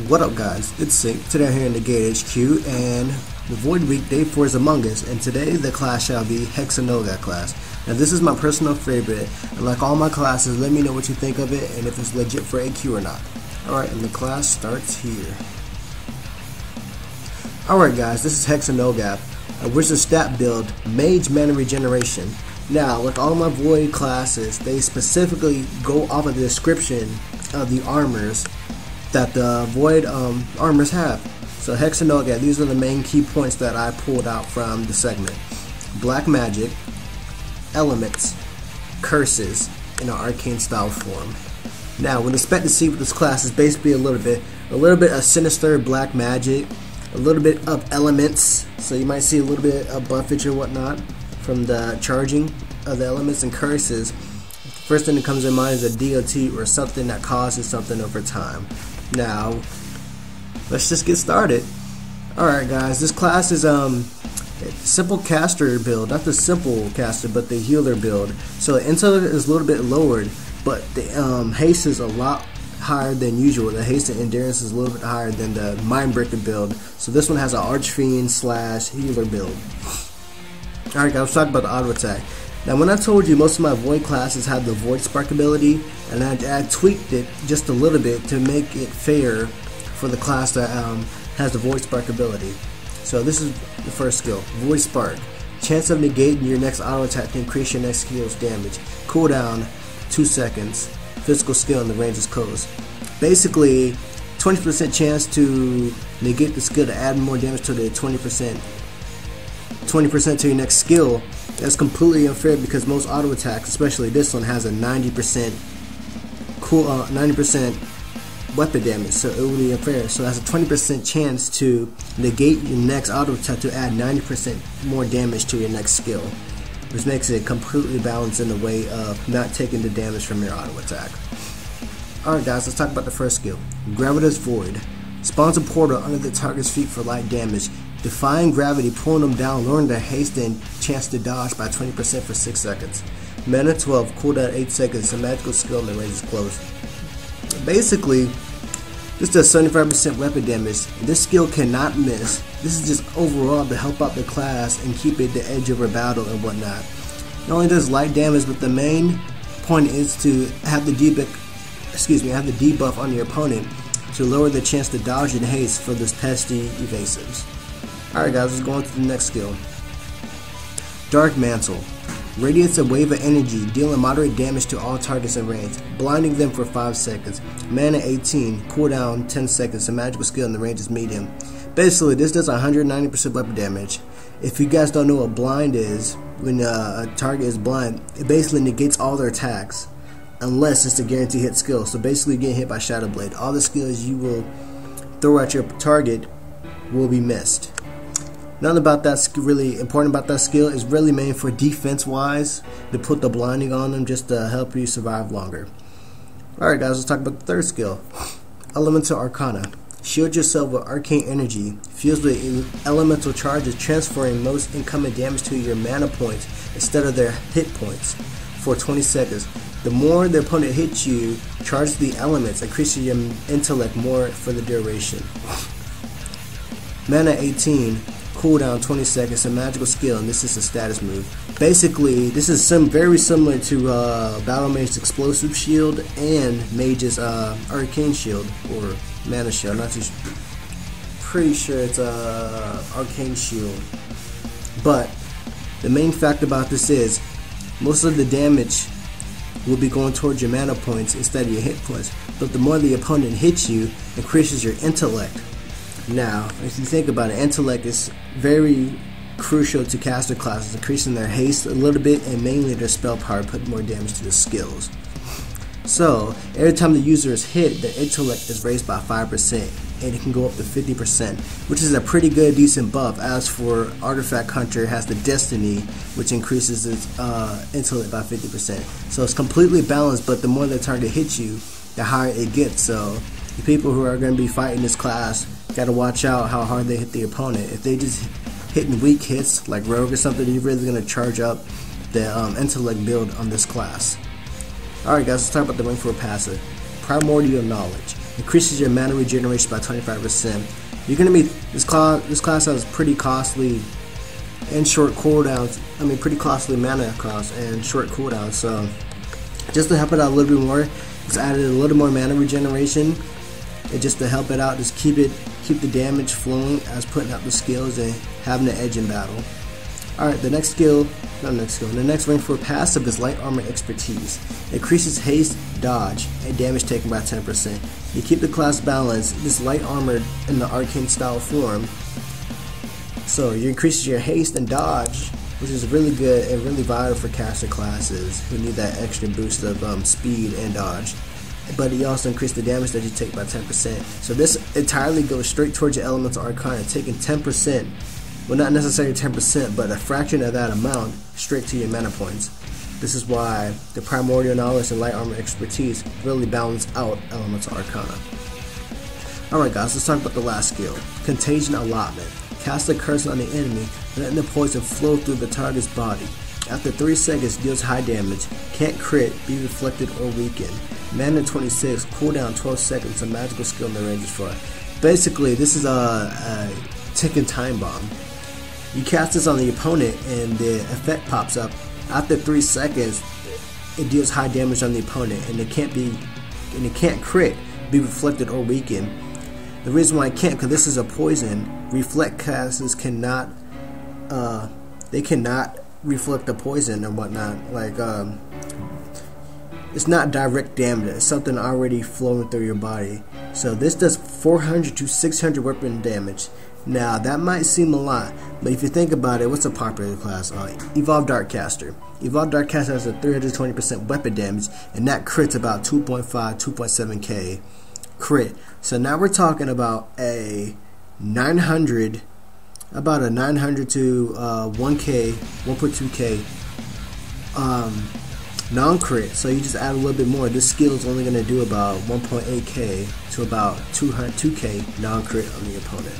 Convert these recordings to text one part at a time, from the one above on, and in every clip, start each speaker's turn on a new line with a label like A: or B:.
A: What up guys, it's Sync. Today I'm here in the Gate HQ and the Void Week Day 4 is among us, and today the class shall be Hex of Nulgath class. Now this is my personal favorite, and like all my classes, let me know what you think of it and if it's legit for AQ or not. Alright, and the class starts here. Alright guys, this is Hex of Nulgath, which is a stat build, Mage Mana Regeneration. Now, like all my Void classes, they specifically go off of the description of the armors that the Void armors have. So Hex of Nulgath, these are the main key points that I pulled out from the segment. Black magic, elements, curses in an arcane style form. Now, when expect to see with this class is basically a little bit of sinister black magic, a little bit of elements. So you might see a little bit of buffage or whatnot from the charging of the elements, and curses. First thing that comes to mind is a DOT or something that causes something over time. Now, let's just get started. Alright guys, this class is simple caster build, not the simple caster, but the healer build. So the intel is a little bit lowered, but the haste is a lot higher than usual. The haste and endurance is a little bit higher than the Mindbreaker build. So this one has an Archfiend / healer build. Alright guys, let's talk about the auto attack. Now when I told you most of my Void classes have the Void Spark ability, and I tweaked it just a little bit to make it fair for the class that has the Void Spark ability. So this is the first skill, Void Spark. Chance of negating your next auto attack to increase your next skill's damage. Cooldown 2 seconds. Physical skill and the range is closed. Basically, 20% chance to negate the skill to add more damage to the 20% to your next skill. That's completely unfair because most auto attacks, especially this one, has a 90% weapon damage, so it would be unfair. So that's a 20% chance to negate your next auto attack to add 90% more damage to your next skill, which makes it completely balanced in the way of not taking the damage from your auto attack. Alright guys, let's talk about the first skill, Gravitus Void. Spawns a portal under the target's feet for light damage. Defying gravity, pulling them down, lowering their haste and chance to dodge by 20% for 6 seconds. Mana 12, cooldown 8 seconds, a magical skill and the range is closed. Basically, this does 75% weapon damage. This skill cannot miss. This is just overall to help out the class and keep it the edge over battle and whatnot. It only does light damage, but the main point is to have the debuff on your opponent to lower the chance to dodge and haste for this pesky evasives. Alright guys, let's go on to the next skill. Dark Mantle. Radiates a wave of energy, dealing moderate damage to all targets in range, blinding them for 5 seconds. Mana 18, cooldown 10 seconds, a magical skill and the range is medium. Basically, this does 190% weapon damage. If you guys don't know what blind is, when a target is blind, it basically negates all their attacks, unless it's a guaranteed hit skill. So basically getting hit by Shadow Blade. All the skills you will throw at your target will be missed. Nothing about that really important about that skill is really made for defense wise, to put the blinding on them just to help you survive longer. Alright guys, let's talk about the third skill, Elemental Arcana. Shield yourself with arcane energy, fused with elemental charges, transferring most incoming damage to your mana points instead of their hit points for 20 seconds. The more the opponent hits you, charge the elements, increasing your intellect more for the duration. Mana 18, cooldown 20 seconds, a magical skill, and this is a status move. Basically, this is very similar to Battle Mage's Explosive Shield and Mage's Arcane Shield, or Mana Shield. I'm not too pretty sure it's Arcane Shield. But the main fact about this is most of the damage will be going towards your mana points instead of your hit points. But the more the opponent hits you, increases your intellect. Now, if you think about it, intellect is very crucial to caster classes, increasing their haste a little bit and mainly their spell power, putting more damage to the skills. So, every time the user is hit, their intellect is raised by 5%, and it can go up to 50%, which is a pretty good, decent buff. As for Artifact Hunter, has the Destiny, which increases its intellect by 50%. So it's completely balanced, but the more the target hits you, the higher it gets. So the people who are going to be fighting this class gotta watch out how hard they hit the opponent. If they just hitting weak hits like Rogue or something, you're really gonna charge up the intellect build on this class. Alright guys, let's talk about the Ring for a passive. Primordial Knowledge. increases your mana regeneration by 25%. You're gonna be this class has pretty costly and short cooldowns. I mean, pretty costly mana cost and short cooldowns. So just to help it out a little bit more, just added a little more mana regeneration, and just to help it out, just keep the damage flowing as putting out the skills and having the edge in battle. Alright, the next rank for passive is Light Armor Expertise. Increases haste, dodge, and damage taken by 10%. You keep the class balanced. This light armor in the arcane style form. So you increase your haste and dodge, which is really good and really vital for caster classes who need that extra boost of speed and dodge. But you also increase the damage that you take by 10%. So this entirely goes straight towards your elemental arcana, taking 10%. Well, not necessarily 10%, but a fraction of that amount straight to your mana points. This is why the Primordial Knowledge and Light Armor Expertise really balance out Elemental Arcana. Alright guys, let's talk about the last skill. Contagion Allotment. Cast a curse on the enemy, letting the poison flow through the target's body. After 3 seconds, deals high damage, can't crit, be reflected or weakened. Mana 26, cooldown 12 seconds, a magical skill in the range is for. Basically, this is a ticking time bomb. You cast this on the opponent and the effect pops up. After 3 seconds, it deals high damage on the opponent, and it can't crit, be reflected or weakened. The reason why it can't, because this is a poison. Reflect casters cannot, they cannot reflect the poison and whatnot. Like it's not direct damage. It's something already flowing through your body. So this does 400 to 600 weapon damage. Now that might seem a lot, but if you think about it, what's a popular class? Evolved Darkcaster. Evolved Darkcaster has a 320% weapon damage, and that crits about 2.5, 2.7k crit. So now we're talking about a 900 to 1k, 1.2k non-crit. So you just add a little bit more. This skill is only going to do about 1.8k to about 2k non-crit on the opponent.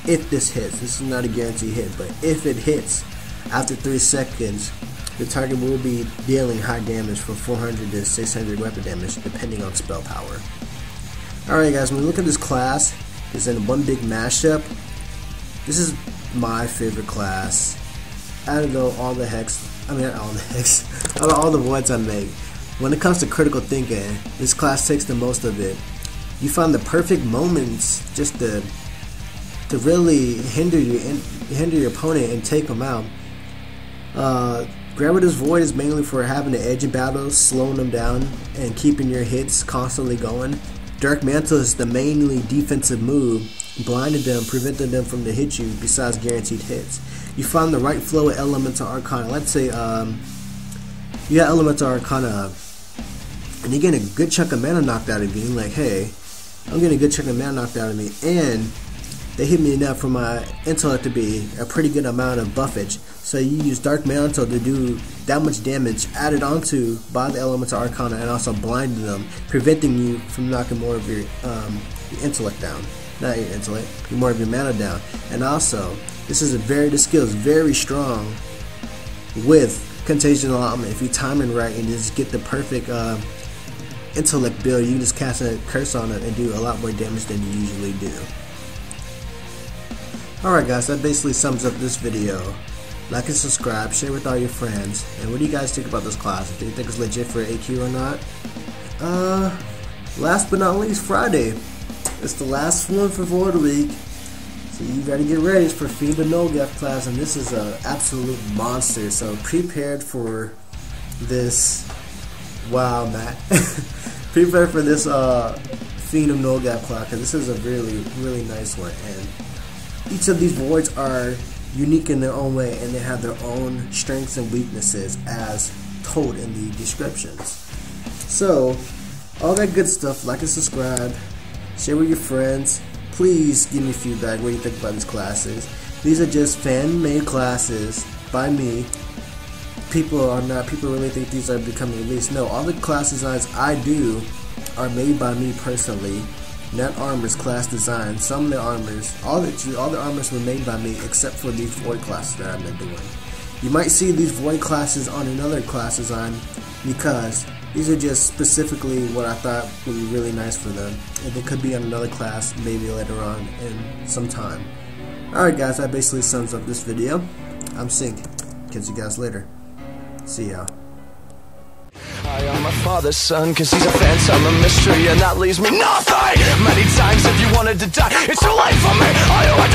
A: If this hits, this is not a guaranteed hit, but if it hits after 3 seconds, the target will be dealing high damage from 400 to 600 weapon damage depending on spell power. Alright guys, when we look at this class, it's in one big mashup. This is my favorite class. Out of all the voids I make, when it comes to critical thinking, this class takes the most of it. You find the perfect moments just to really hinder your opponent and take them out. Gravitus Void is mainly for having the edge of battles, slowing them down, and keeping your hits constantly going. Dark Mantle is the mainly defensive move, blinding them, preventing them from to hit you besides guaranteed hits. You find the right flow of Elemental Arcana. Let's say you got Elemental Arcana and you get a good chunk of mana knocked out of you. Like, hey, I'm getting a good chunk of mana knocked out of me, and they hit me enough for my intellect to be a pretty good amount of buffage. So you use Dark Mantle to do that much damage added onto by the Elemental Arcana, and also blinding them, preventing you from knocking more of your intellect down. Not your intellect, more of your mana down. And also, this skill is very strong with Contagion Allotment. If you time it right and just get the perfect intellect build, you can just cast a curse on it and do a lot more damage than you usually do. Alright guys, that basically sums up this video. Like and subscribe, share with all your friends. And what do you guys think about this class? Do you think it's legit for AQ or not? Last but not least, Friday. It's the last one for Void Week. So you gotta get ready for Hex of Nulgath class, and this is an absolute monster. So prepared for this. Wow, Matt. Prepare for this Hex of Nulgath class, because this is a really, really nice one. And each of these voids are unique in their own way, and they have their own strengths and weaknesses as told in the descriptions. So, all that good stuff, like and subscribe, share with your friends. Please give me feedback what you think about these classes. These are just fan-made classes by me. People really think these are becoming released. No, all the class designs I do are made by me personally. Not armors, class design. Some of the armors, all the armors were made by me, except for these void classes that I've been doing. You might see these void classes on another class design because These are just specifically what I thought would be really nice for them. And they could be on another class maybe later on in some time. Alright guys, that basically sums up this video. I'm Sync. Catch you guys later. See ya.
B: I am my father's son, cause he's a phantom, a mystery, and that leaves me nothing. Many times if you wanted to die, it's too late for me. I